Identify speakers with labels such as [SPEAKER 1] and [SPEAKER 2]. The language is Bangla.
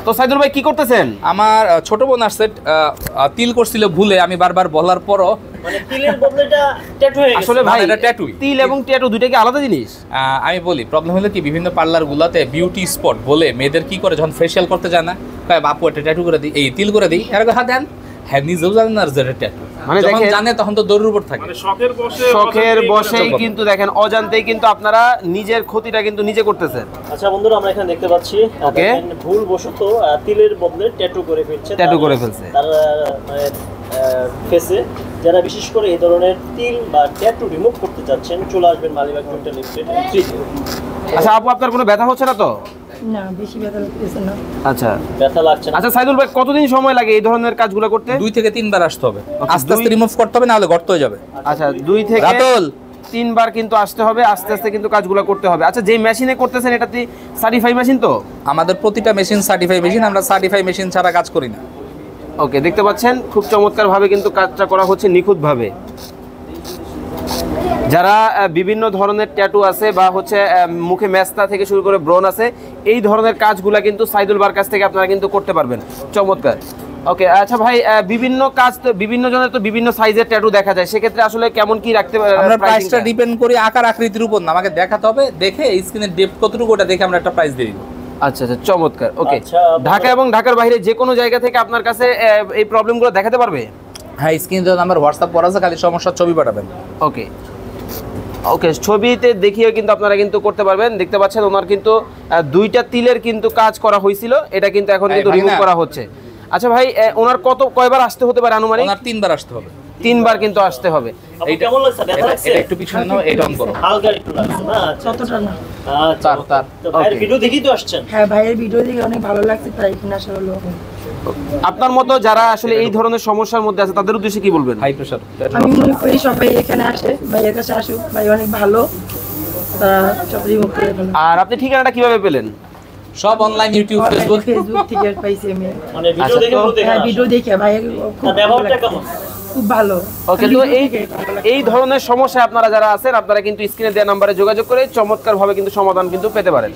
[SPEAKER 1] তো সাইদুল ভাই কি করতেছেন?
[SPEAKER 2] আমার ছোট বোন আসছে, তিল করছিল ভুলে, আমি বারবার বলার পরও
[SPEAKER 3] মানে তিলের বদলে এটা ট্যাটু হয়ে গেছে।
[SPEAKER 1] আসলে ভাই
[SPEAKER 2] এটা ট্যাটুই।
[SPEAKER 1] তিল এবং ট্যাটু দুইটা কি আলাদা জিনিস?
[SPEAKER 2] আমি বলি প্রবলেম হলো কি, বিভিন্ন পার্লার গুলাতে বিউটি স্পট বলে মেয়েদের কি করে যখন ফেশিয়াল করতে যায় না, কয় বাপু একটা ট্যাটু করে দিই, এই তিল করে দিই, এরকম হাত দেন, হ্যাঁ নিজেও জানেন না যে ট্যাটু,
[SPEAKER 1] মানে
[SPEAKER 2] যখন
[SPEAKER 1] দেখেন
[SPEAKER 2] জানে তখন তো দৌড়ের উপর থাকে।
[SPEAKER 4] মানে শখের
[SPEAKER 1] বসেই কিন্তু দেখেন অজান্তেই কিন্তু আপনারা নিজের ক্ষতিটা কিন্তু নিজে করতেছেন।
[SPEAKER 3] আচ্ছা বন্ধুরা, আমরা এখানে দেখতে পাচ্ছি দেখেন ভুলবশত তিলের বদলে ট্যাটু করে ফেলছে।
[SPEAKER 1] ট্যাটু করে ফেলছে
[SPEAKER 3] তার মানে ফেসে। যারা বিশেষ করে এই ধরনের তিল বা ট্যাটু রিমুভ করতে চাচ্ছেন, চলে আসবেন মালিবাগ ডেন্টাল লিমিটেড 3
[SPEAKER 1] আচ্ছা আপু, আপনার কোনো ব্যথা হচ্ছে না তো?
[SPEAKER 5] না, বেশি ব্যথা লাগতেছে না।
[SPEAKER 1] আচ্ছা
[SPEAKER 3] ব্যথা লাগছে না।
[SPEAKER 1] আচ্ছা সাইদুল ভাই, কতদিন সময় লাগে এই ধরনের কাজগুলো করতে?
[SPEAKER 2] 2 থেকে 3 বার আসতে হবে, আস্তে আস্তে রিমুভ করতে হবে, না হলে গর্ত হয়ে যাবে।
[SPEAKER 1] আচ্ছা 2 থেকে
[SPEAKER 2] রাতুল
[SPEAKER 1] 3 বার কিন্তু আসতে হবে, আস্তে আস্তে কিন্তু কাজগুলো করতে হবে। আচ্ছা যে মেশিনে করতেছেন এটা কি সার্টিফাই মেশিন তো?
[SPEAKER 2] আমাদের প্রতিটা মেশিন সার্টিফাই মেশিন, আমরা সার্টিফাই মেশিন ছাড়া কাজ করি না।
[SPEAKER 1] ওকে, দেখতে পাচ্ছেন খুব চমৎকার ভাবে কিন্তু কাজটা করা হচ্ছে, নিখুঁত ভাবে। যারা বিভিন্ন ধরনের ট্যাটু আছে বা হচ্ছে মুখে মেস্তা থেকে শুরু করে ব্রণ আছে, এই ধরনের কাজগুলা কিন্তু সাইদুল ভাইয়ের কাছ থেকে আপনারা কিন্তু করতে পারবেন। চমৎকার। ওকে, আচ্ছা ভাই, বিভিন্ন কাজ তো বিভিন্ন জনের তো বিভিন্ন সাইজের ট্যাটু দেখা যায়, সেক্ষেত্রে আসলে কেমন কি রাখতে
[SPEAKER 2] আমরা প্রাইসটা ডিপেন্ড করি আকার আকৃতির উপর না, আমাকে দেখাতে হবে, দেখে এই স্ক্রিনের ডেপথ কতটুকু ওটা দেখে আমরা একটা প্রাইস দিয়ে দিব।
[SPEAKER 1] আচ্ছা আচ্ছা, চমৎকার। ওকে,
[SPEAKER 3] আচ্ছা,
[SPEAKER 1] ঢাকা এবং ঢাকার বাইরে যে কোনো জায়গা থেকে আপনার কাছে এই প্রবলেমগুলো দেখাতে পারবে?
[SPEAKER 2] হ্যাঁ, স্ক্রিনে নাম্বার হোয়াটসঅ্যাপ করা আছে, খালি সমস্যার ছবি পাঠাবেন।
[SPEAKER 1] ওকে ওকে, ছবিতে দেখিয়ে কিন্তু আপনারা কিন্তু করতে পারবেন। দেখতে পাচ্ছেন ওনার কিন্তু 2টা তিলের কিন্তু কাজ করা হয়েছিল, এটা কিন্তু এখন কিন্তু রিমুভ করা হচ্ছে। আচ্ছা ভাই, ওনার কয়বার আসতে হতে পারে আনুমানিক?
[SPEAKER 2] ওনার 3 বার আসতে হবে।
[SPEAKER 1] 3 বার কিন্তু আসতে হবে।
[SPEAKER 3] আপু কেমন লাগছে? ব্যথা লাগছে?
[SPEAKER 2] এটা একটু পিছনে নাও, এটা অন করো।
[SPEAKER 3] হালকা একটু লাগছে না? আচ্ছা
[SPEAKER 5] ততটা না।
[SPEAKER 3] আচ্ছা,
[SPEAKER 2] তার
[SPEAKER 3] তো ভাইয়ের ভিডিও দেখেই তো আসছেন।
[SPEAKER 5] হ্যাঁ, ভাইয়ের ভিডিও দেখে অনেক ভালো লাগছে, তাই এখানে আসা হলো।
[SPEAKER 1] আপনার মতো যারা আসলে এই ধরনের সমস্যার মধ্যে আছে তাদের উদ্দেশ্যে কি বলবেন?
[SPEAKER 2] High pressure.
[SPEAKER 5] আমি মনে করি সবাই এখানে আসে, ভাইয়ের কাছে আসুক, ভাই অনেক ভালো, তারা সব রিমুভ করে ফেলে।
[SPEAKER 1] আর আপনি ঠিকানাটা কিভাবে পেলেন?
[SPEAKER 2] সব অনলাইন, ইউটিউব, ফেসবুক।
[SPEAKER 5] ফেসবুক থেকে পাইছি আমি।
[SPEAKER 3] মানে ভিডিও
[SPEAKER 1] আচ্ছা,
[SPEAKER 3] দেখে
[SPEAKER 1] তো-
[SPEAKER 3] বলতে
[SPEAKER 5] হ্যাঁ, ভিডিও দেখে ভাইয়ের খুব
[SPEAKER 3] তার ব্যবহারটা কেমন?
[SPEAKER 5] খুব ভালো।
[SPEAKER 1] ওকে, তো এই ধরনের সমস্যা আপনারা যারা আছেন, আপনারা কিন্তু স্ক্রিনে দেওয়া নাম্বারে যোগাযোগ করে চমৎকার ভাবে কিন্তু সমাধান কিন্তু পেতে পারেন।